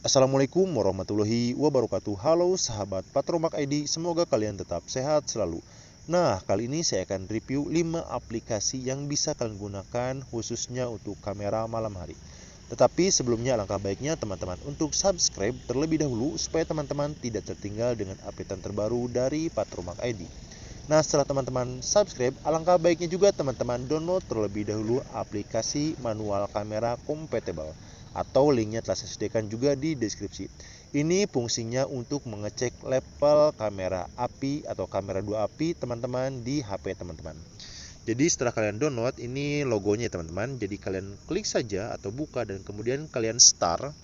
Assalamualaikum warahmatullahi wabarakatuh. Halo sahabat Patromak ID, semoga kalian tetap sehat selalu. Nah, kali ini saya akan review 5 aplikasi yang bisa kalian gunakan khususnya untuk kamera malam hari. Tetapi sebelumnya alangkah baiknya teman-teman untuk subscribe terlebih dahulu supaya teman-teman tidak tertinggal dengan updatean terbaru dari Patromak ID. Nah, setelah teman-teman subscribe, alangkah baiknya juga teman-teman download terlebih dahulu aplikasi manual kamera compatible atau linknya telah saya sediakan juga di deskripsi. Ini fungsinya untuk mengecek level kamera API atau kamera 2 API teman-teman di HP teman-teman. Jadi setelah kalian download, ini logonya teman-teman. Jadi kalian klik saja atau buka dan kemudian kalian start,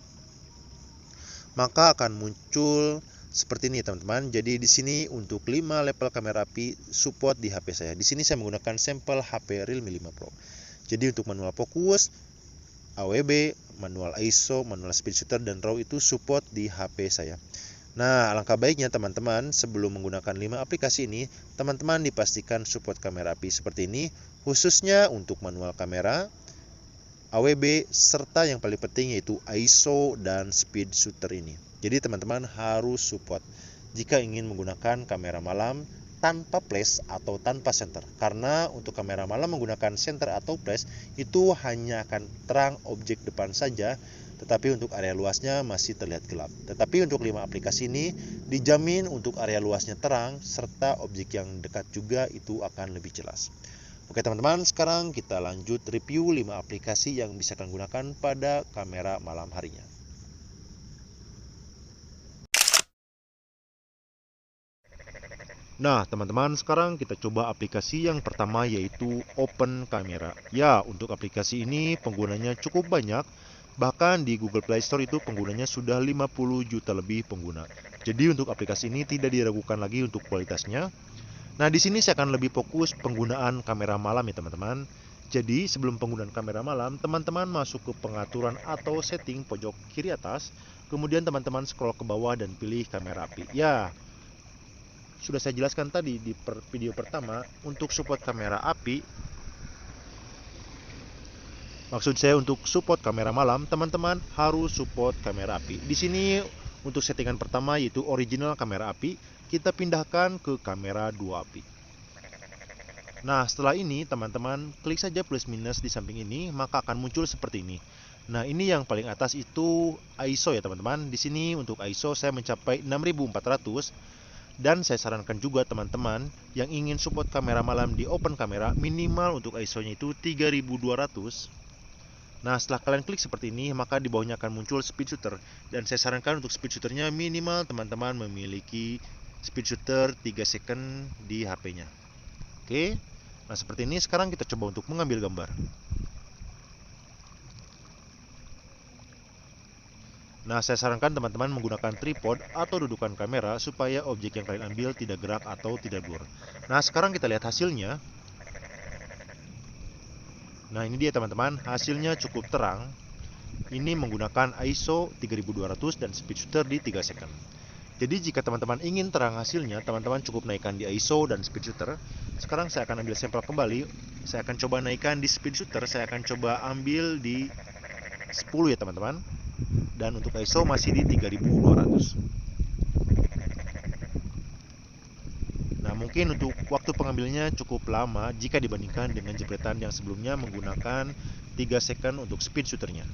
maka akan muncul seperti ini teman-teman. Jadi di sini untuk 5 level kamera API support di HP saya. Di sini saya menggunakan sampel HP Realme 5 Pro. Jadi untuk manual fokus, AWB, manual ISO, manual speed shutter, dan RAW itu support di HP saya. Nah, alangkah baiknya teman-teman sebelum menggunakan 5 aplikasi ini, teman-teman dipastikan support kamera API seperti ini, khususnya untuk manual kamera, AWB, serta yang paling penting yaitu ISO dan speed shutter ini. Jadi teman-teman harus support jika ingin menggunakan kamera malam tanpa flash atau tanpa senter, karena untuk kamera malam menggunakan senter atau flash itu hanya akan terang objek depan saja, tetapi untuk area luasnya masih terlihat gelap. Tetapi untuk 5 aplikasi ini dijamin untuk area luasnya terang serta objek yang dekat juga itu akan lebih jelas. Oke teman-teman, sekarang kita lanjut review 5 aplikasi yang bisa kalian gunakan pada kamera malam harinya. Nah, teman-teman, sekarang kita coba aplikasi yang pertama yaitu Open Camera. Ya, untuk aplikasi ini penggunanya cukup banyak. Bahkan di Google Play Store itu penggunanya sudah 50 juta lebih pengguna. Jadi untuk aplikasi ini tidak diragukan lagi untuk kualitasnya. Nah, di sini saya akan lebih fokus penggunaan kamera malam ya, teman-teman. Jadi, sebelum penggunaan kamera malam, teman-teman masuk ke pengaturan atau setting pojok kiri atas. Kemudian teman-teman scroll ke bawah dan pilih kamera API. Ya, sudah saya jelaskan tadi di video pertama, untuk support kamera API, maksud saya untuk support kamera malam, teman-teman harus support kamera API. Di sini untuk settingan pertama yaitu original kamera API, kita pindahkan ke kamera 2 API. Nah, setelah ini teman-teman klik saja plus minus di samping ini, maka akan muncul seperti ini. Nah, ini yang paling atas itu ISO ya teman-teman. Di sini untuk ISO saya mencapai 6400. Dan saya sarankan juga teman-teman yang ingin support kamera malam di open kamera, minimal untuk ISO-nya itu 3200. Nah, setelah kalian klik seperti ini, maka di bawahnya akan muncul speed shooter. Dan saya sarankan untuk speed shooter-nya minimal teman-teman memiliki speed shooter 3 second di HP-nya. Oke. Nah, seperti ini sekarang kita coba untuk mengambil gambar. Nah, saya sarankan teman-teman menggunakan tripod atau dudukan kamera supaya objek yang kalian ambil tidak gerak atau tidak blur. Nah, sekarang kita lihat hasilnya. Nah, ini dia teman-teman, hasilnya cukup terang. Ini menggunakan ISO 3200 dan speed shooter di 3 second. Jadi jika teman-teman ingin terang hasilnya, teman-teman cukup naikkan di ISO dan speed shooter. Sekarang saya akan ambil sampel kembali. Saya akan coba naikkan di speed shooter, saya akan coba ambil di 10 ya teman-teman. Dan untuk ISO masih di 3200. Nah, mungkin untuk waktu pengambilnya cukup lama jika dibandingkan dengan jepretan yang sebelumnya menggunakan 3 second untuk speed shooternya.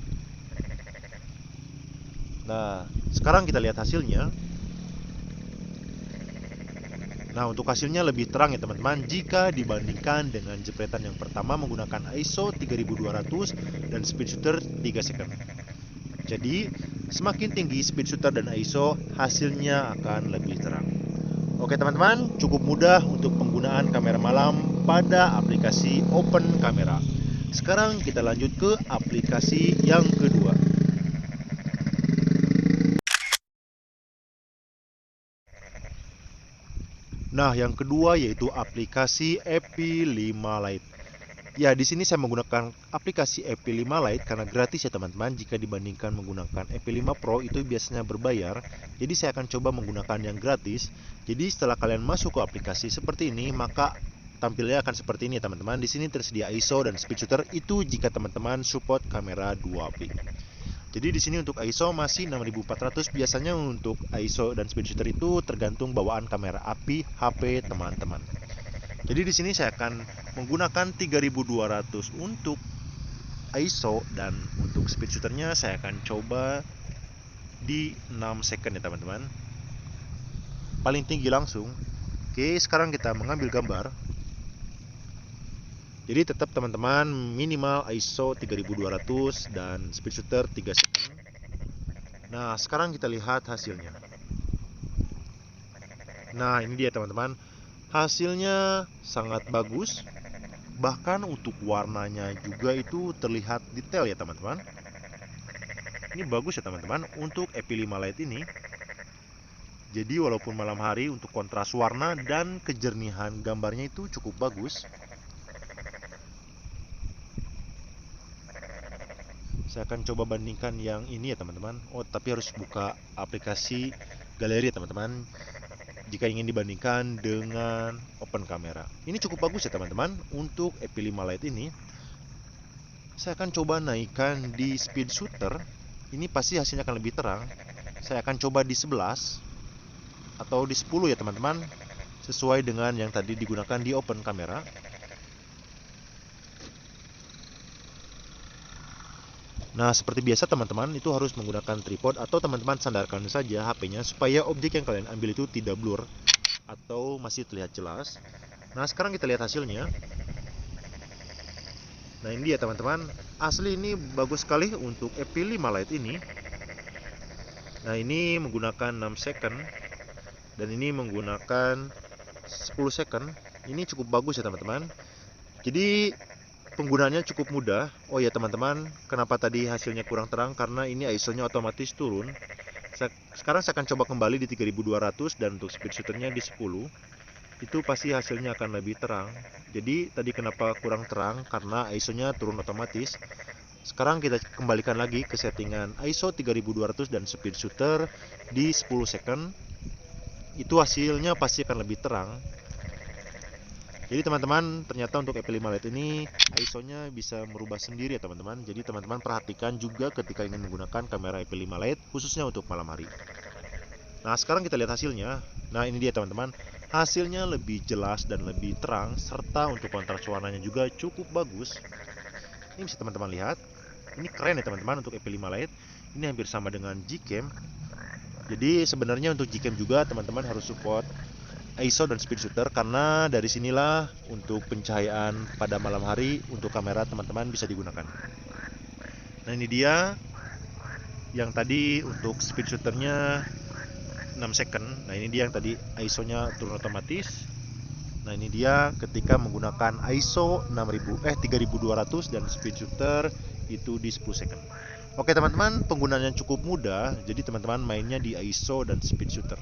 Nah, sekarang kita lihat hasilnya. Nah, untuk hasilnya lebih terang ya teman-teman jika dibandingkan dengan jepretan yang pertama menggunakan ISO 3200 dan speed shooter 3 second. Jadi, semakin tinggi speed shooter dan ISO, hasilnya akan lebih terang. Oke teman-teman, cukup mudah untuk penggunaan kamera malam pada aplikasi Open Camera. Sekarang kita lanjut ke aplikasi yang kedua. Nah, yang kedua yaitu aplikasi Epi 5 Lite. Ya, di sini saya menggunakan aplikasi Epi 5 Lite karena gratis ya teman-teman. Jika dibandingkan menggunakan Epi 5 Pro itu biasanya berbayar. Jadi saya akan coba menggunakan yang gratis. Jadi setelah kalian masuk ke aplikasi seperti ini, maka tampilnya akan seperti ini teman-teman. Di sini tersedia ISO dan speed shooter itu jika teman-teman support kamera 2 API. Jadi di sini untuk ISO masih 6400. Biasanya untuk ISO dan speed shooter itu tergantung bawaan kamera api HP teman-teman. Jadi di sini saya akan menggunakan 3200 untuk ISO, dan untuk speed shooternya saya akan coba di 6 second ya teman-teman. Paling tinggi langsung. Oke, sekarang kita mengambil gambar. Jadi tetap teman-teman minimal ISO 3200 dan speed shooter 3 second. Nah, sekarang kita lihat hasilnya. Nah, ini dia teman-teman. Hasilnya sangat bagus. Bahkan untuk warnanya juga itu terlihat detail ya teman-teman. Ini bagus ya teman-teman untuk EP5 Lite ini. Jadi walaupun malam hari untuk kontras warna dan kejernihan gambarnya itu cukup bagus. Saya akan coba bandingkan yang ini ya teman-teman. Oh, tapi harus buka aplikasi galeri ya teman-teman, jika ingin dibandingkan dengan open kamera. Ini cukup bagus ya teman-teman untuk EP5 Lite ini. Saya akan coba naikkan di speed shooter. Ini pasti hasilnya akan lebih terang. Saya akan coba di 11 atau di 10 ya teman-teman, sesuai dengan yang tadi digunakan di open kamera. Nah, seperti biasa teman-teman itu harus menggunakan tripod atau teman-teman sandarkan saja HP-nya supaya objek yang kalian ambil itu tidak blur atau masih terlihat jelas. Nah, sekarang kita lihat hasilnya. Nah, ini dia teman-teman. Asli ini bagus sekali untuk EP5 Lite ini. Nah, ini menggunakan 6 second dan ini menggunakan 10 second. Ini cukup bagus ya teman-teman. Jadi penggunaannya cukup mudah. Oh ya teman-teman, kenapa tadi hasilnya kurang terang? Karena ini ISO-nya otomatis turun. Sekarang saya akan coba kembali di 3200 dan untuk speed shooternya di 10. Itu pasti hasilnya akan lebih terang. Jadi tadi kenapa kurang terang? Karena ISO-nya turun otomatis. Sekarang kita kembalikan lagi ke settingan ISO 3200 dan speed shooter di 10 second. Itu hasilnya pasti akan lebih terang. Jadi teman-teman, ternyata untuk EP5 Lite ini ISO-nya bisa merubah sendiri ya teman-teman. Jadi teman-teman perhatikan juga ketika ingin menggunakan kamera EP5 Lite, khususnya untuk malam hari. Nah, sekarang kita lihat hasilnya. Nah, ini dia teman-teman. Hasilnya lebih jelas dan lebih terang, serta untuk kontras warnanya juga cukup bagus. Ini bisa teman-teman lihat. Ini keren ya teman-teman untuk EP5 Lite. Ini hampir sama dengan Gcam. Jadi sebenarnya untuk Gcam juga teman-teman harus support ISO dan speed shooter, karena dari sinilah untuk pencahayaan pada malam hari untuk kamera teman-teman bisa digunakan. Nah, ini dia yang tadi untuk speed shooternya 6 second. Nah, ini dia yang tadi ISO-nya turun otomatis. Nah, ini dia ketika menggunakan ISO 3200 dan speed shooter itu di 10 second. Oke teman-teman, penggunaannya cukup mudah. Jadi teman-teman mainnya di ISO dan speed shooter.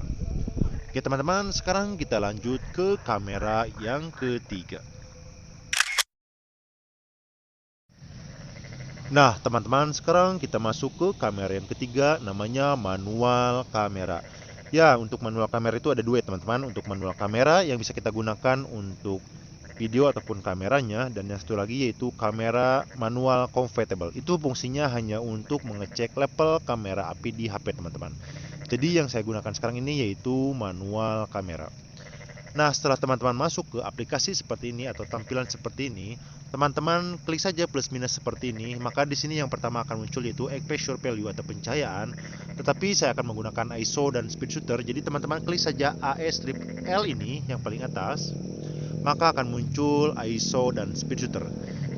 Oke teman-teman, sekarang kita lanjut ke kamera yang ketiga. Nah teman-teman, sekarang kita masuk ke kamera yang ketiga, namanya manual kamera. Ya, untuk manual kamera itu ada dua ya teman-teman. Untuk manual kamera yang bisa kita gunakan untuk video ataupun kameranya, dan yang satu lagi yaitu kamera manual compatible. Itu fungsinya hanya untuk mengecek level kamera api di HP teman-teman. Jadi yang saya gunakan sekarang ini yaitu manual kamera. Nah, setelah teman-teman masuk ke aplikasi seperti ini atau tampilan seperti ini, teman-teman klik saja plus minus seperti ini. Maka di sini yang pertama akan muncul yaitu exposure value atau pencahayaan. Tetapi saya akan menggunakan ISO dan speed shooter. Jadi teman-teman klik saja AS/L ini yang paling atas. Maka akan muncul ISO dan speed shooter.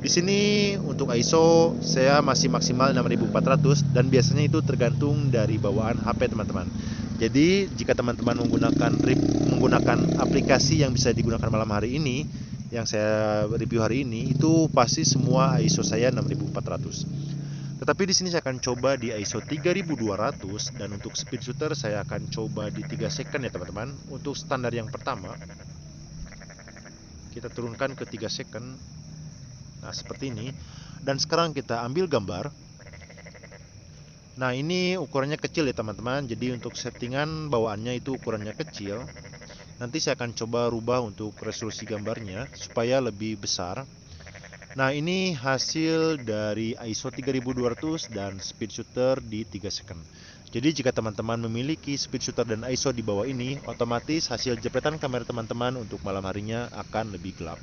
Di sini untuk ISO saya masih maksimal 6400 dan biasanya itu tergantung dari bawaan HP teman-teman. Jadi jika teman-teman menggunakan aplikasi yang bisa digunakan malam hari ini, yang saya review hari ini, itu pasti semua ISO saya 6400. Tetapi di sini saya akan coba di ISO 3200 dan untuk speed shooter saya akan coba di 3 second ya teman-teman. Untuk standar yang pertama kita turunkan ke 3 second. Nah, seperti ini. Dan sekarang kita ambil gambar. Nah, ini ukurannya kecil ya teman-teman. Jadi untuk settingan bawaannya itu ukurannya kecil. Nanti saya akan coba rubah untuk resolusi gambarnya supaya lebih besar. Nah, ini dia teman-teman. Untuk ukurannya kecil ya teman-teman. Jadi untuk settingan bawaannya itu ukurannya kecil. Nanti saya akan coba rubah untuk resolusi gambarnya supaya lebih besar. Nah, ini dia teman-teman. Untuk ukurannya kecil ya teman-teman. Jadi untuk settingan bawaannya itu ukurannya kecil. Nanti saya akan coba rubah untuk resolusi gambarnya supaya lebih besar. Nah, ini hasil dari ISO 3200 dan speed shooter di 3 second. Jadi jika teman-teman memiliki speed shooter dan ISO di bawah ini, otomatis hasil jepretan kamera teman-teman untuk malam harinya akan lebih gelap.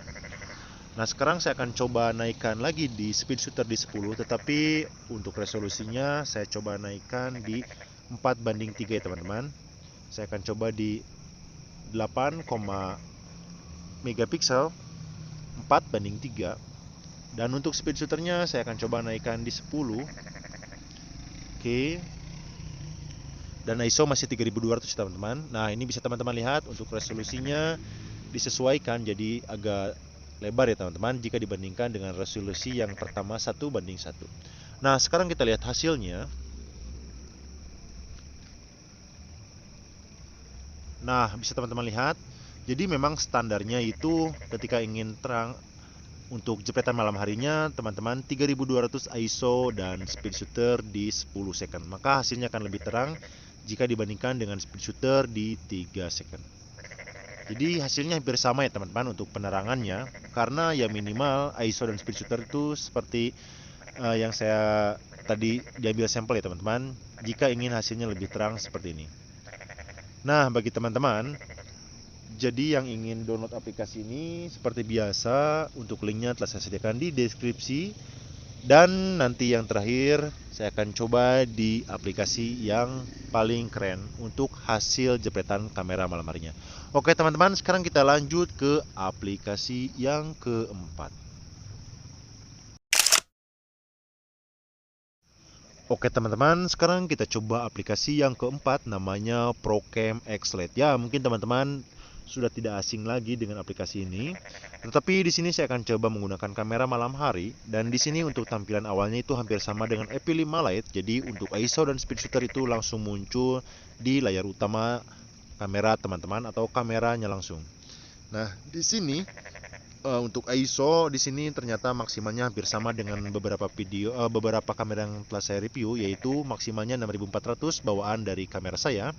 Nah, sekarang saya akan coba naikkan lagi di speed shooter di 10, tetapi untuk resolusinya saya coba naikkan di 4:3 ya teman-teman. Saya akan coba di 8, megapiksel 4:3. Dan untuk speed shooternya saya akan coba naikkan di 10. Oke. Dan ISO masih 3200 teman-teman. Nah, ini bisa teman-teman lihat untuk resolusinya disesuaikan jadi agak lebar ya teman-teman jika dibandingkan dengan resolusi yang pertama 1:1. Nah, sekarang kita lihat hasilnya. Nah, bisa teman-teman lihat. Jadi memang standarnya itu ketika ingin terang untuk jepretan malam harinya, teman-teman 3200 ISO dan speed shooter di 10 second. Maka hasilnya akan lebih terang jika dibandingkan dengan speed shooter di 3 second. Jadi hasilnya hampir sama ya teman-teman untuk penerangannya, karena ya minimal ISO dan speed shooter itu seperti yang saya tadi diambil sampel ya teman-teman, jika ingin hasilnya lebih terang seperti ini. Nah, bagi teman-teman jadi yang ingin download aplikasi ini seperti biasa, untuk linknya telah saya sediakan di deskripsi. Dan nanti yang terakhir saya akan coba di aplikasi yang paling keren untuk hasil jepretan kamera malam harinya. Oke teman-teman, sekarang kita lanjut ke aplikasi yang keempat. Oke teman-teman, sekarang kita coba aplikasi yang keempat, namanya Procam X Lite. Ya, mungkin teman-teman sudah tidak asing lagi dengan aplikasi ini. Tetapi di sini saya akan coba menggunakan kamera malam hari, dan di sini untuk tampilan awalnya itu hampir sama dengan EP5 Lite. Jadi untuk ISO dan speed shooter itu langsung muncul di layar utama kamera teman-teman atau kameranya langsung. Nah, di sini untuk ISO di sini ternyata maksimalnya hampir sama dengan beberapa kamera yang telah saya review, yaitu maksimalnya 6400 bawaan dari kamera saya.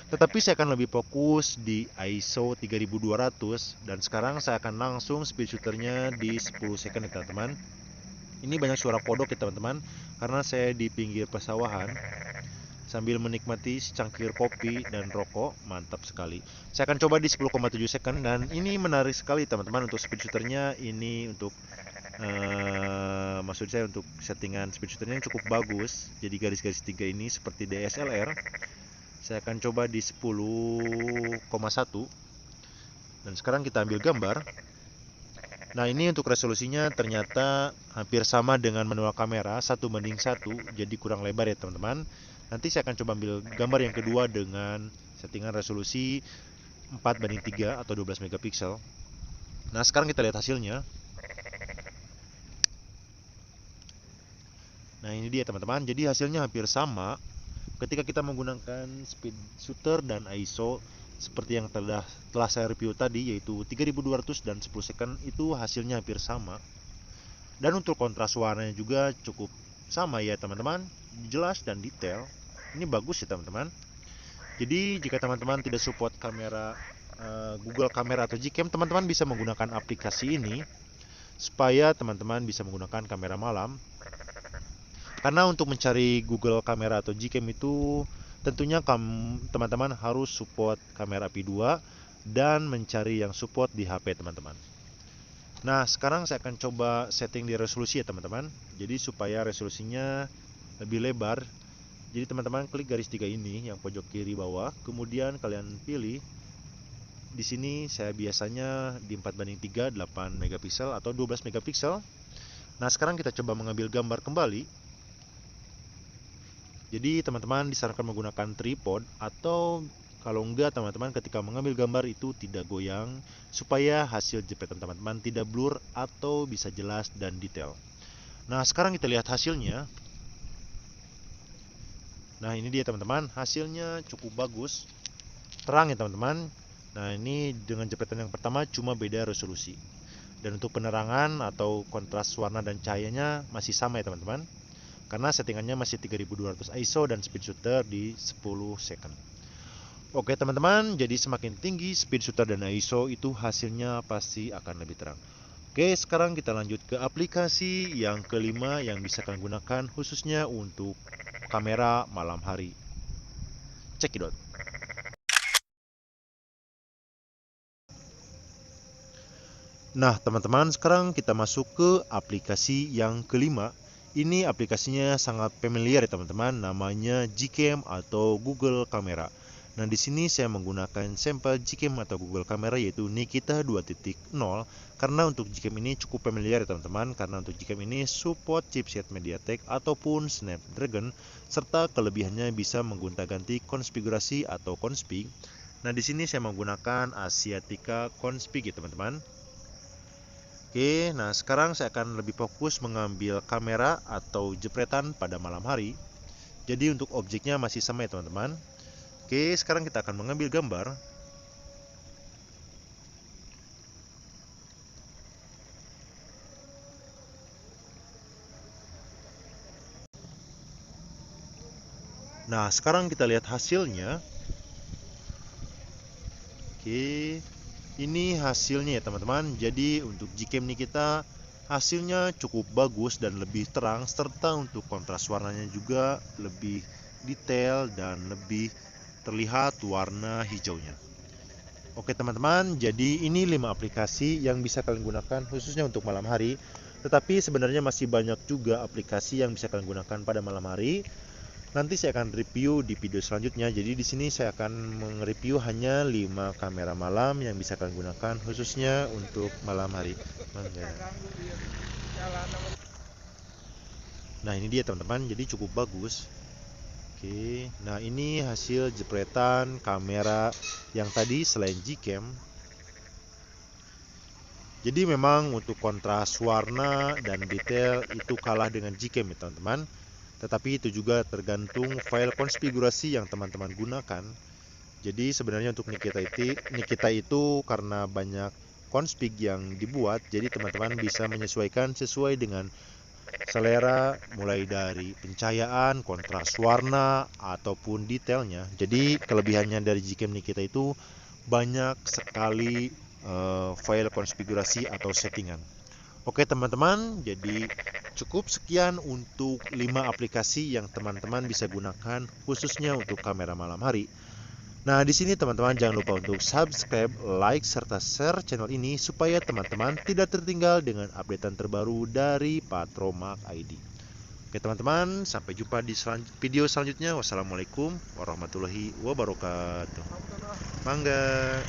Tetapi saya akan lebih fokus di ISO 3200, dan sekarang saya akan langsung speed shooternya di 10 second ya teman-teman. Ini banyak suara kodok ya teman-teman, karena saya di pinggir pesawahan sambil menikmati secangkir kopi dan rokok. Mantap sekali. Saya akan coba di 10,7 second, dan ini menarik sekali teman-teman untuk speed shooternya. Ini untuk maksud saya untuk settingan speed shooternya cukup bagus. Jadi garis-garis 3 ini seperti DSLR. Saya akan coba di 10,1. Dan sekarang kita ambil gambar. Nah, ini untuk resolusinya ternyata hampir sama dengan manual kamera 1:1, jadi kurang lebar ya teman-teman. Nanti saya akan coba ambil gambar yang kedua dengan settingan resolusi 4:3 atau 12 megapiksel. Nah, sekarang kita lihat hasilnya. Nah, ini dia teman-teman. Jadi hasilnya hampir sama ketika kita menggunakan speed shooter dan ISO seperti yang telah saya review tadi, yaitu 3200 dan 10 second, itu hasilnya hampir sama. Dan untuk kontras warnanya juga cukup sama ya teman-teman, jelas dan detail. Ini bagus ya teman-teman. Jadi jika teman-teman tidak support kamera Google Kamera atau Gcam, teman-teman bisa menggunakan aplikasi ini supaya teman-teman bisa menggunakan kamera malam. Karena untuk mencari Google Kamera atau Gcam itu tentunya teman-teman harus support kamera P2 dan mencari yang support di HP teman-teman. Nah, sekarang saya akan coba setting di resolusi ya teman-teman. Jadi supaya resolusinya lebih lebar. Jadi teman-teman klik garis 3 ini yang pojok kiri bawah, kemudian kalian pilih. Di sini saya biasanya di 4:3 8 megapiksel atau 12 megapiksel. Nah, sekarang kita coba mengambil gambar kembali. Jadi teman-teman disarankan menggunakan tripod, atau kalau enggak teman-teman ketika mengambil gambar itu tidak goyang, supaya hasil jepretan teman-teman tidak blur atau bisa jelas dan detail. Nah, sekarang kita lihat hasilnya. Nah, ini dia teman-teman, hasilnya cukup bagus, terang ya teman-teman. Nah, ini dengan jepretan yang pertama cuma beda resolusi. Dan untuk penerangan atau kontras warna dan cahayanya masih sama ya teman-teman, karena settingannya masih 3200 ISO dan speed shooter di 10 second. Oke teman-teman, jadi semakin tinggi speed shooter dan ISO itu hasilnya pasti akan lebih terang. Oke, sekarang kita lanjut ke aplikasi yang kelima yang bisa kalian gunakan khususnya untuk kamera malam hari. Cekidot. Nah, teman-teman, sekarang kita masuk ke aplikasi yang kelima. Ini aplikasinya sangat familiar ya teman-teman, namanya Gcam atau Google Kamera. Nah, di sini saya menggunakan sampel Gcam atau Google Kamera yaitu Nikita 2.0 karena untuk Gcam ini cukup familiar ya teman-teman, karena untuk Gcam ini support chipset MediaTek ataupun Snapdragon serta kelebihannya bisa menggonta-ganti konfigurasi atau config. Nah, di sini saya menggunakan Asiatica config ya teman-teman. Oke, nah sekarang saya akan lebih fokus mengambil kamera atau jepretan pada malam hari. Jadi untuk objeknya masih sama ya teman-teman. Oke, sekarang kita akan mengambil gambar. Nah, sekarang kita lihat hasilnya. Oke, ini hasilnya ya teman-teman. Jadi untuk Gcam ini kita hasilnya cukup bagus dan lebih terang, serta untuk kontras warnanya juga lebih detail dan lebih terlihat warna hijaunya. Oke teman-teman, jadi ini 5 aplikasi yang bisa kalian gunakan khususnya untuk malam hari. Tetapi sebenarnya masih banyak juga aplikasi yang bisa kalian gunakan pada malam hari. Nanti saya akan review di video selanjutnya. Jadi di sini saya akan mereview hanya 5 kamera malam yang bisa kalian gunakan khususnya untuk malam hari. Nah, ini dia teman-teman, jadi cukup bagus. Oke, nah ini hasil jepretan kamera yang tadi selain Gcam. Jadi memang untuk kontras warna dan detail itu kalah dengan Gcam ya teman-teman. Tetapi itu juga tergantung file konfigurasi yang teman-teman gunakan. Jadi sebenarnya untuk Nikita itu karena banyak config yang dibuat, jadi teman-teman bisa menyesuaikan sesuai dengan selera mulai dari pencahayaan, kontras warna ataupun detailnya. Jadi kelebihannya dari Gcam Nikita itu banyak sekali file konfigurasi atau settingan. Oke teman-teman, jadi cukup sekian untuk 5 aplikasi yang teman-teman bisa gunakan khususnya untuk kamera malam hari. Nah, di sini teman-teman jangan lupa untuk subscribe, like, serta share channel ini supaya teman-teman tidak tertinggal dengan updatean terbaru dari Patromak ID. Oke teman-teman, sampai jumpa di video selanjutnya. Wassalamualaikum warahmatullahi wabarakatuh. Mangga.